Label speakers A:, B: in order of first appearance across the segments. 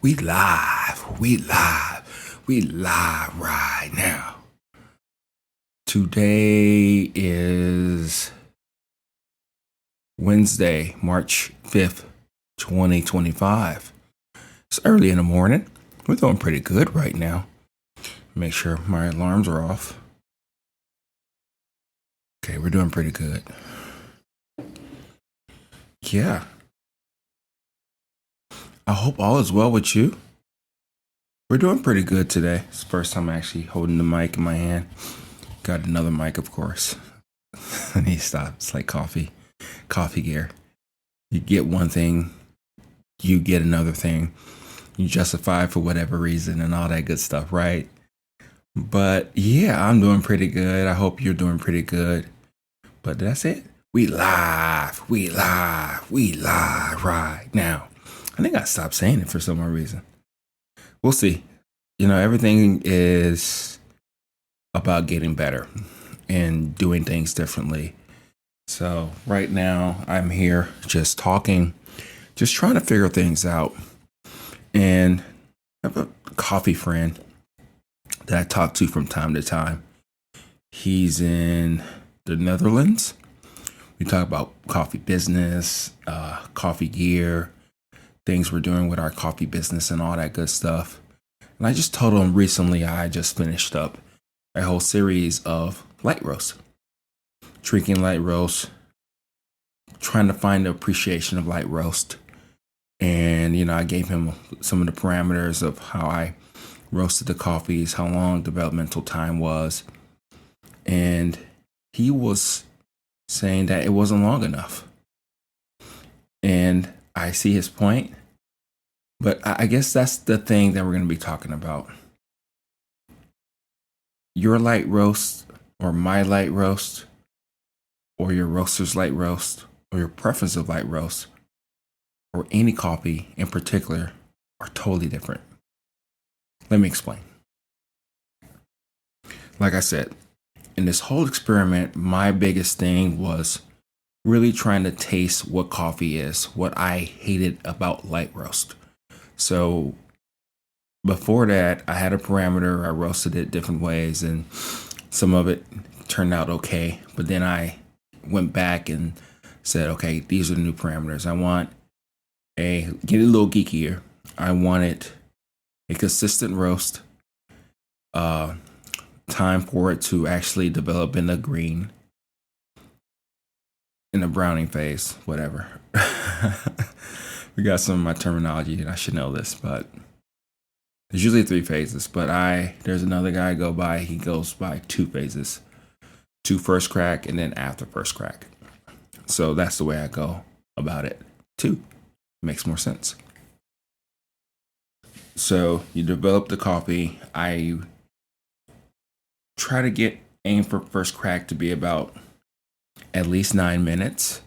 A: We live. We live. We live right now. Today is Wednesday, March 5th, 2025. It's early in the morning. We're doing pretty good right now. Make sure my alarms are off. Okay, we're doing pretty good. Yeah. I hope all is well with you. We're doing pretty good today. It's the first time I'm actually holding the mic in my hand. Got another mic, of course. I need to stop. It's like coffee gear. You get one thing, you get another thing. You justify it for whatever reason and all that good stuff, right? But yeah, I'm doing pretty good. I hope you're doing pretty good. But that's it. We live right now. I think I stopped saying it for some reason. We'll see. Everything is about getting better and doing things differently. So right now I'm here just talking, just trying to figure things out. And I have a coffee friend that I talk to from time to time. He's in the Netherlands. We talk about coffee business, coffee gear, things we're doing with our coffee business and all that good stuff. And I just told him recently I just finished up a whole series of light roast, drinking light roast, trying to find the appreciation of light roast. And, I gave him some of the parameters of how I roasted the coffees, how long developmental time was. And he was saying that it wasn't long enough. And I see his point, but I guess that's the thing that we're going to be talking about. Your light roast or my light roast or your roaster's light roast or your preference of light roast or any coffee in particular are totally different. Let me explain. Like I said, in this whole experiment, my biggest thing was really trying to taste what coffee is, what I hated about light roast. So before that, I had a parameter. I roasted it different ways and some of it turned out okay. But then I went back and said, okay, these are the new parameters. I want get a little geekier. I wanted a consistent roast, time for it to actually develop in the green, in the browning phase, whatever. We got some of my terminology and I should know this, but there's usually 3 phases, but there's another guy I go by, he goes by 2 phases, 2 first crack and then after first crack. So that's the way I go about it. 2 makes more sense. So you develop the coffee. I try to aim for first crack to be about at least 9 minutes.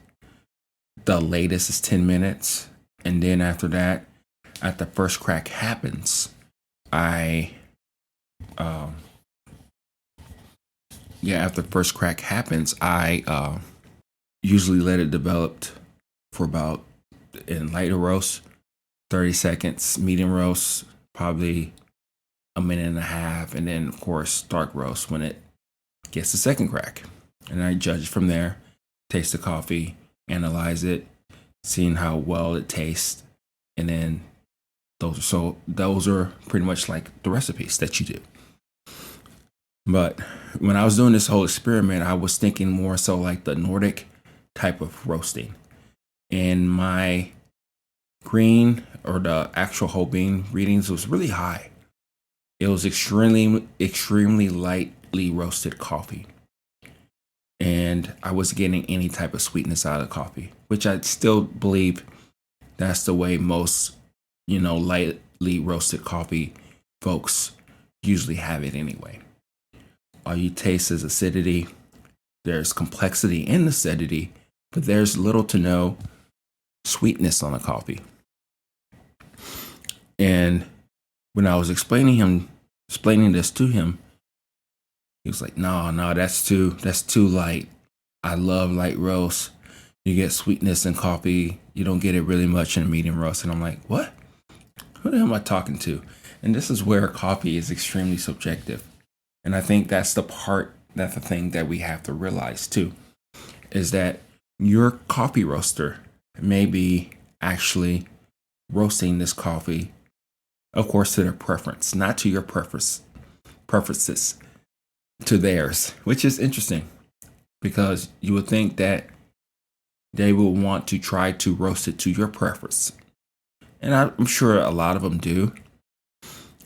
A: The latest is 10 minutes. And then after that, after first crack happens, after first crack happens, I usually let it develop for about, in lighter roast, 30 seconds, medium roast, probably a minute and a half, and then of course dark roast when it gets the second crack. And I judge from there, taste the coffee, analyze it, seeing how well it tastes, and then those are pretty much like the recipes that you do. But when I was doing this whole experiment, I was thinking more so like the Nordic type of roasting. And my green or the actual whole bean readings was really high. It was extremely lightly roasted coffee. And I wasn't getting any type of sweetness out of the coffee, which I still believe that's the way most, lightly roasted coffee folks usually have it anyway. All you taste is acidity. There's complexity in acidity, but there's little to no sweetness on the coffee. And when I was explaining this to him, he was like, no, that's too light. I love light roast. You get sweetness in coffee. You don't get it really much in a medium roast. And I'm like, what? who the hell am I talking to? And this is where coffee is extremely subjective. And I think that's the thing that we have to realize too, is that your coffee roaster may be actually roasting this coffee, of course, to their preference, not to your preferences, to theirs, which is interesting because you would think that they will want to try to roast it to your preference. And I'm sure a lot of them do.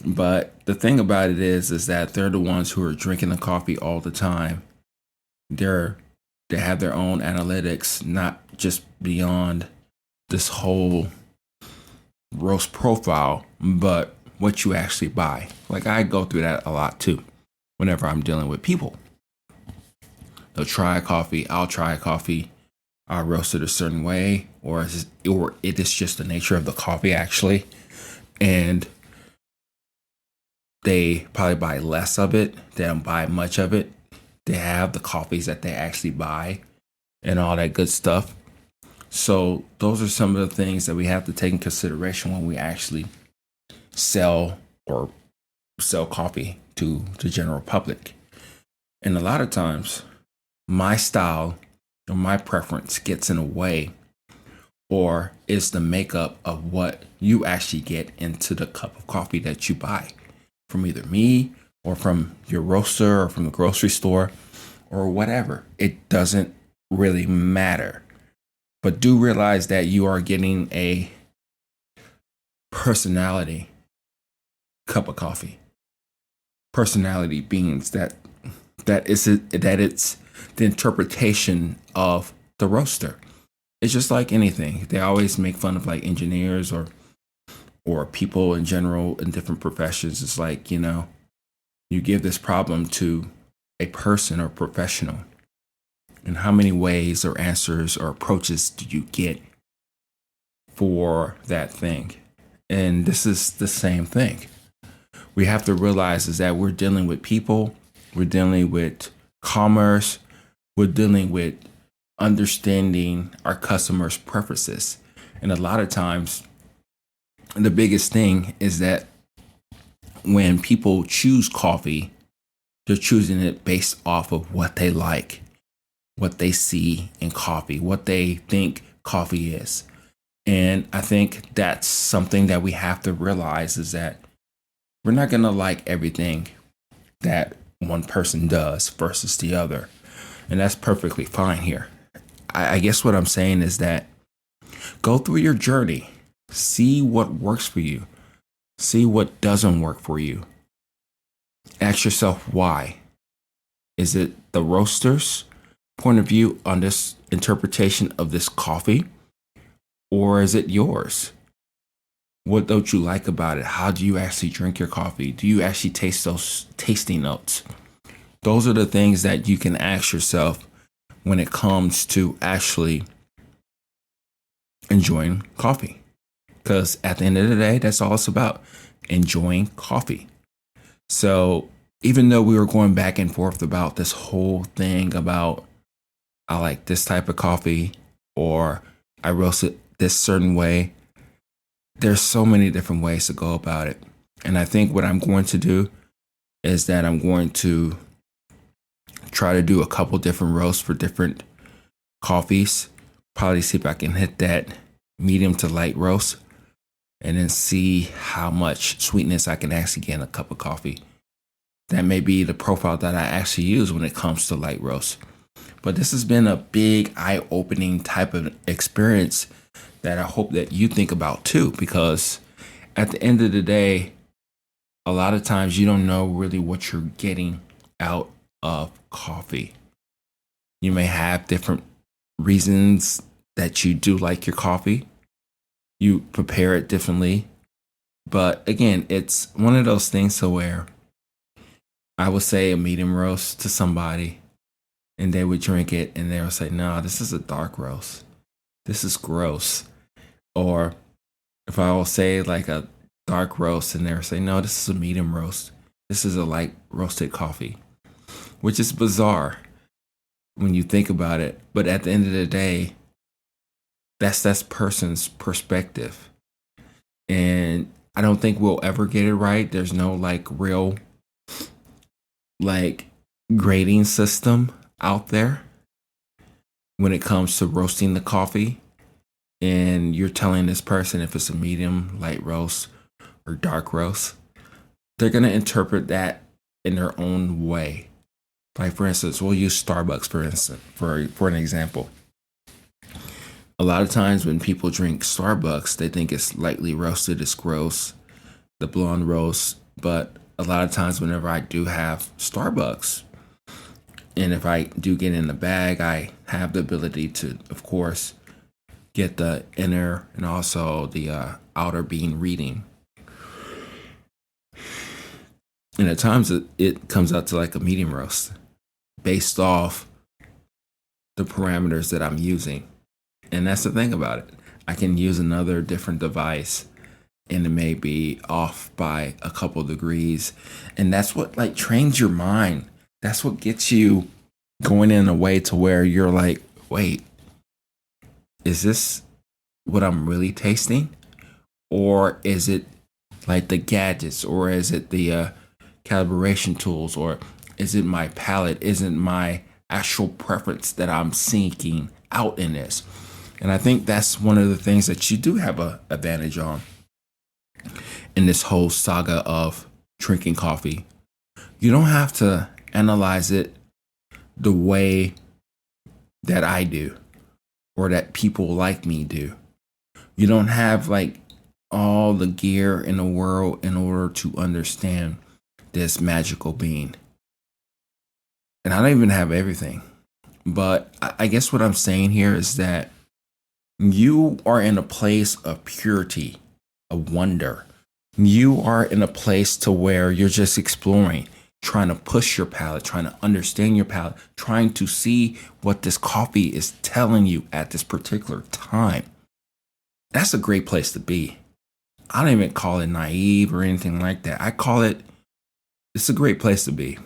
A: But the thing about it is that they're the ones who are drinking the coffee all the time. They're they have their own analytics, not just beyond this whole roast profile, but what you actually buy. Like I go through that a lot too. Whenever I'm dealing with people, they'll try a coffee. I'll try a coffee. I'll roast it a certain way, or it is just the nature of the coffee actually, and they probably buy less of it. They don't buy much of it. They have the coffees that they actually buy and all that good stuff. So those are some of the things that we have to take in consideration when we actually sell or sell coffee to the general public. And a lot of times my style or my preference gets in the way, or is the makeup of what you actually get into the cup of coffee that you buy from either me or from your roaster or from the grocery store or whatever. It doesn't really matter. But do realize that you are getting a personality cup of coffee. Personality means that it's the interpretation of the roaster. It's just like anything. They always make fun of like engineers or people in general in different professions. It's like, you give this problem to a person or professional, and how many ways or answers or approaches do you get for that thing? And this is the same thing. We have to realize is that we're dealing with people, we're dealing with commerce, we're dealing with understanding our customers' preferences. And a lot of times, the biggest thing is that when people choose coffee, they're choosing it based off of what they like, what they see in coffee, what they think coffee is. And I think that's something that we have to realize is that we're not going to like everything that one person does versus the other. And that's perfectly fine here. I guess what I'm saying is that go through your journey, see what works for you, see what doesn't work for you. Ask yourself why. Is it the roaster's point of view on this interpretation of this coffee? Or is it yours? What don't you like about it? How do you actually drink your coffee? Do you actually taste those tasting notes? Those are the things that you can ask yourself when it comes to actually enjoying coffee. Because at the end of the day, that's all it's about, enjoying coffee. So even though we were going back and forth about this whole thing about I like this type of coffee or I roast it this certain way, there's so many different ways to go about it. And I think what I'm going to do is that I'm going to try to do a couple different roasts for different coffees. Probably see if I can hit that medium to light roast and then see how much sweetness I can actually get in a cup of coffee. That may be the profile that I actually use when it comes to light roast. But this has been a big eye-opening type of experience that I hope that you think about too, because at the end of the day, a lot of times you don't know really what you're getting out of coffee. You may have different reasons that you do like your coffee. You prepare it differently. But again, it's one of those things to where I would say a medium roast to somebody and they would drink it and they would say, no, this is a dark roast. This is gross. Or if I will say like a dark roast and they would say, no, this is a medium roast. This is a light roasted coffee, which is bizarre when you think about it. But at the end of the day, that's person's perspective. And I don't think we'll ever get it right. There's no like real like grading system out there when it comes to roasting the coffee. And you're telling this person if it's a medium, light roast, or dark roast, they're going to interpret that in their own way. Like, for instance, we'll use Starbucks, for instance, for an example. A lot of times when people drink Starbucks, they think it's lightly roasted, it's gross, the blonde roast. But a lot of times, whenever I do have Starbucks, and if I do get in the bag, I have the ability to, of course, get the inner and also the outer bean reading. And at times it comes out to like a medium roast based off the parameters that I'm using. And that's the thing about it. I can use another different device and it may be off by a couple degrees. And that's what like trains your mind. That's what gets you going in a way to where you're like, wait, is this what I'm really tasting? Or is it like the gadgets? Or is it the calibration tools? Or is it my palate? Is it my actual preference that I'm seeking out in this? And I think that's one of the things that you do have an advantage on in this whole saga of drinking coffee. You don't have to analyze it the way that I do or that people like me do. You don't have like all the gear in the world in order to understand this magical bean. And I don't even have everything. But I guess what I'm saying here is that you are in a place of purity, of wonder. You are in a place to where you're just exploring, trying to push your palate, trying to understand your palate, trying to see what this coffee is telling you at this particular time. That's a great place to be. I don't even call it naive or anything like that. I call it, it's a great place to be.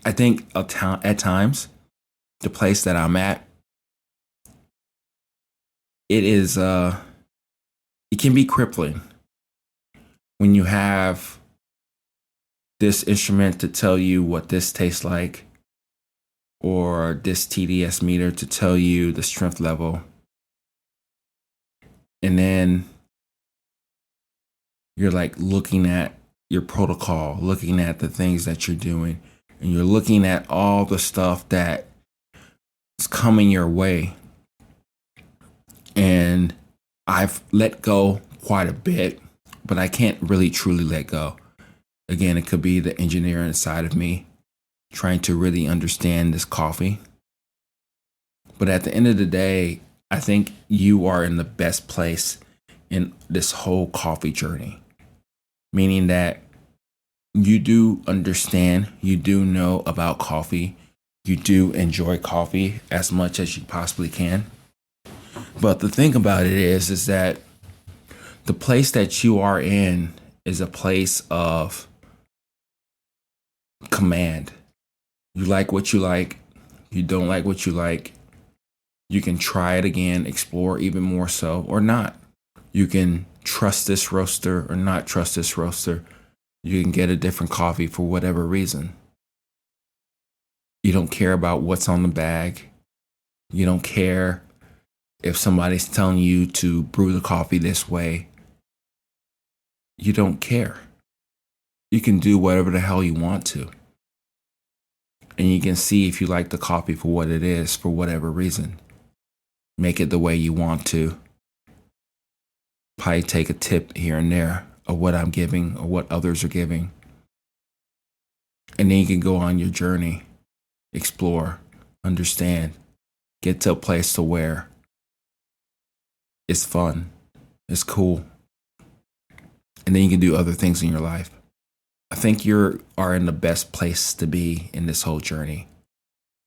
A: I think at times, the place that I'm at, it can be crippling when you have this instrument to tell you what this tastes like, or this TDS meter to tell you the strength level. And then you're like looking at your protocol, looking at the things that you're doing, and you're looking at all the stuff that is coming your way. And I've let go quite a bit, but I can't really truly let go. Again, it could be the engineer inside of me trying to really understand this coffee. But at the end of the day, I think you are in the best place in this whole coffee journey, meaning that you do understand, you do know about coffee, you do enjoy coffee as much as you possibly can. But the thing about it is that the place that you are in is a place of command. You like what you like, you don't like what you like. You can try it again, explore even more so, or not. You can trust this roaster or not trust this roaster. You can get a different coffee for whatever reason. You don't care about what's on the bag. You don't care if somebody's telling you to brew the coffee this way. You don't care. You can do whatever the hell you want to. And you can see if you like the coffee for what it is, for whatever reason. Make it the way you want to. Probably take a tip here and there of what I'm giving or what others are giving. And then you can go on your journey, explore, understand, get to a place to where it's fun, it's cool. And then you can do other things in your life. I think you are in the best place to be in this whole journey,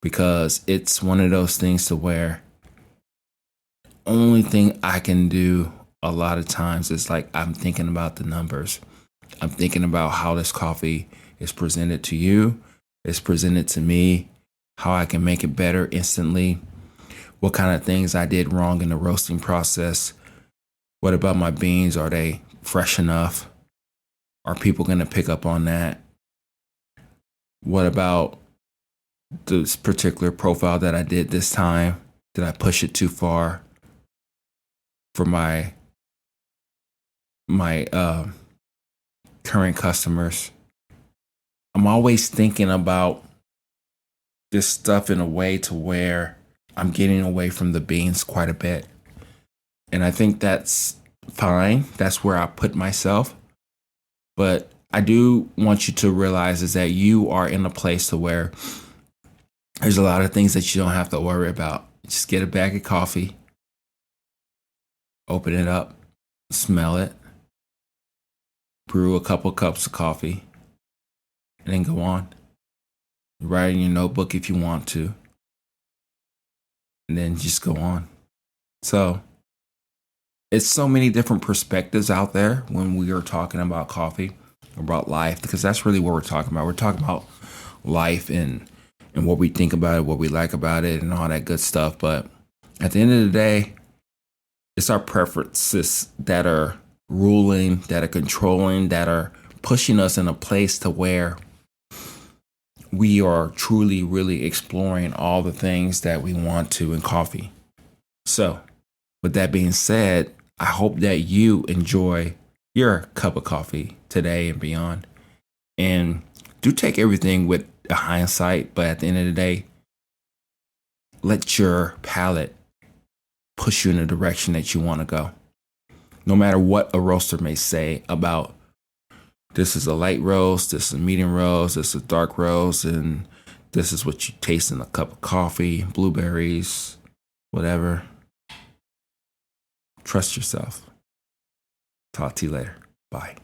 A: because it's one of those things to where only thing I can do a lot of times is like I'm thinking about the numbers. I'm thinking about how this coffee is presented to you, it's presented to me, how I can make it better instantly, what kind of things I did wrong in the roasting process. What about my beans? Are they fresh enough? Are people going to pick up on that? What about this particular profile that I did this time? Did I push it too far for my current customers? I'm always thinking about this stuff in a way to where I'm getting away from the beans quite a bit. And I think that's fine. That's where I put myself. But I do want you to realize is that you are in a place to where there's a lot of things that you don't have to worry about. Just get a bag of coffee, open it up, smell it, brew a couple cups of coffee, and then go on. Write in your notebook if you want to, and then just go on. So it's so many different perspectives out there when we are talking about coffee, about life, because that's really what we're talking about. We're talking about life and what we think about it, what we like about it, and all that good stuff. But at the end of the day, it's our preferences that are ruling, that are controlling, that are pushing us in a place to where we are truly, really exploring all the things that we want to in coffee. So, with that being said, I hope that you enjoy your cup of coffee today and beyond. And do take everything with a hindsight, but at the end of the day, let your palate push you in the direction that you want to go. No matter what a roaster may say about this is a light roast, this is a medium roast, this is a dark roast, and this is what you taste in a cup of coffee, blueberries, whatever. Trust yourself. Talk to you later. Bye.